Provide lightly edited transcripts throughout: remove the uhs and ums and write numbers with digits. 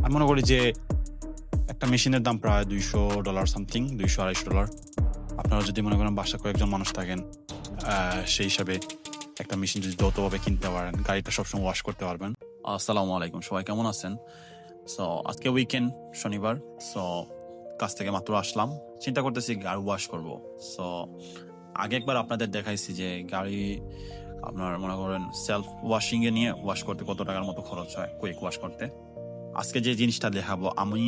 আমি মনে করি যে একটা মেশিনের দাম প্রায় $200 সামথিং, $200-250। আপনারা যদি মনে করেন বাসা কয়েকজন মানুষ থাকেন, সেই হিসাবে একটা মেশিন যদি যৌথভাবে কিনতে পারেন, গাড়িটা সবসময় ওয়াশ করতে পারবেন। আসসালামু আলাইকুম, সবাই কেমন আছেন? সো আজকে উইকেন্ড, শনিবার। সো কাজ থেকে মাত্র আসলাম, চিন্তা করতেছি গাড়ি ওয়াশ করব। সো আগে একবার আপনাদের দেখাইছি যে গাড়ি আপনার মনে করেন সেলফ ওয়াশিং এ নিয়ে ওয়াশ করতে কত টাকার মতো খরচ হয় কুইক ওয়াশ করতে। আজকে যে জিনিসটা দেখাবো, আমি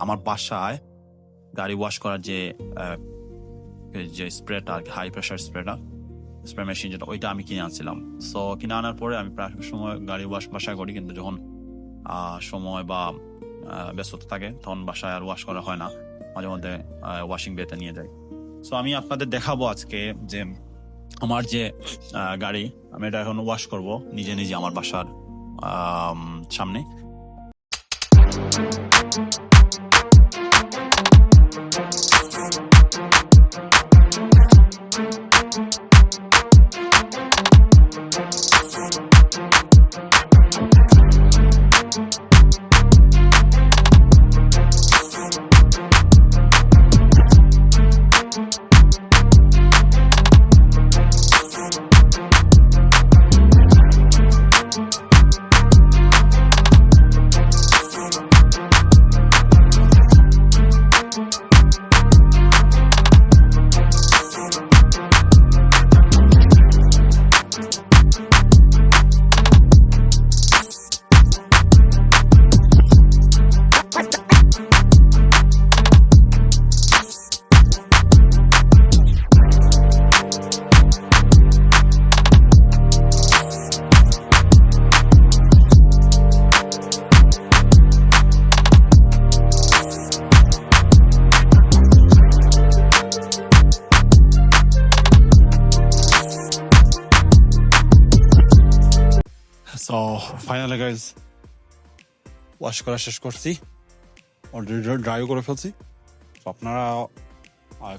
আমার বাসায় গাড়ি ওয়াশ করার যে স্প্রেটা, হাই প্রেশার স্প্রে মেশিন যেটা, ওইটা আমি কিনে আনছিলাম। সো কিনে আনার পরে আমি প্রায় সময় গাড়ি ওয়াশ বাসায় করি, কিন্তু যখন সময় বা ব্যস্ততা থাকে তখন বাসায় আর ওয়াশ করা হয় না, মাঝে মধ্যে ওয়াশিং বেতে নিয়ে যাই। সো আমি আপনাদের দেখাবো আজকে যে আমার যে গাড়ি, আমি এটা এখন ওয়াশ করব নিজে নিজে আমার বাসার সামনে। সো ফাইনালি গাইজ ওয়াশ করা শেষ করছি, অলরেডি ড্রাইও করে ফেলছি। তো আপনারা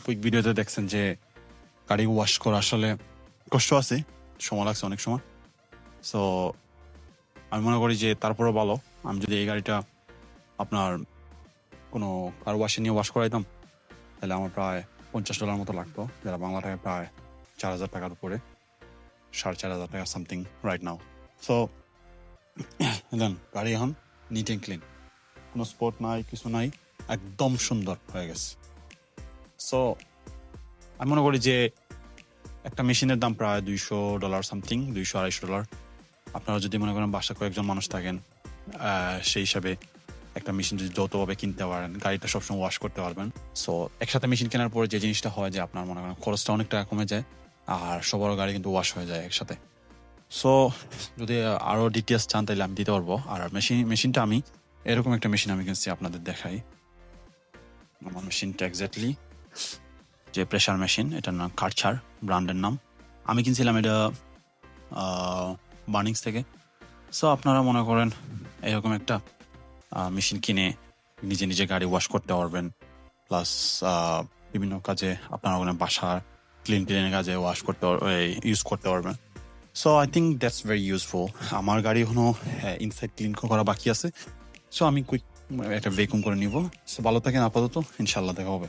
কুইক ভিডিওতে দেখছেন যে গাড়ি ওয়াশ করা আসলে কষ্ট আছে, সময় লাগছে অনেক সময়। সো আমি মনে করি যে তারপরেও ভালো আমি যদি এই গাড়িটা আপনার কোনো কার ওয়াশে নিয়ে ওয়াশ করাইতাম, তাহলে আমার প্রায় $50 মতো লাগতো, যারা বাংলা টাকায় প্রায় 4,000 টাকার উপরে, 4,500 টাকা something right now. So then গাড়ি এখন নিট অ্যান্ড ক্লিন, কোনো স্পট নাই, কিছু নাই, একদম সুন্দর হয়ে গেছে। সো আমি মনে করি যে একটা মেশিনের দাম প্রায় $200 সামথিং, $200-250। আপনারা যদি মনে করেন বাসা কয়েকজন মানুষ থাকেন, সেই হিসাবে একটা মেশিন যদি যৌথভাবে কিনতে পারেন, গাড়িটা সবসময় ওয়াশ করতে পারবেন। সো একসাথে মেশিন কেনার পরে যে জিনিসটা হয় যে আপনার মনে করেন খরচটা অনেক টাকা কমে যায়, আর সবার গাড়ি কিন্তু ওয়াশ হয়ে যায় একসাথে। সো যদি আরো ডিটেলস চান তাহলে আমি দিতে পারবো। আর মেশিনটা আমি এরকম একটা মেশিন আমি কিনছি, আপনাদের দেখাই। আমার মেশিনটা এক্স্যাক্টলি যে প্রেশার মেশিন, এটার নাম কারচার, ব্র্যান্ডের নাম। আমি কিনছিলাম এটা বার্নিংস থেকে। সো আপনারা মনে করেন এরকম একটা মেশিন কিনে নিজে নিজে গাড়ি ওয়াশ করতে পারবেন, প্লাস বিভিন্ন কাজে আপনারা ওখানে বাসার ক্লিনের কাজে ওয়াশ করতে ইউজ করতে পারবেন। So I think that's very useful. আমার গাড়ি এখনো ইনসাইড ক্লিন করা বাকি আছে। সো আমি কুইক একটা ভ্যাকুম করে নিব। সো ভালো থাকেন, আপাতত ইনশাল্লাহ দেখা হবে।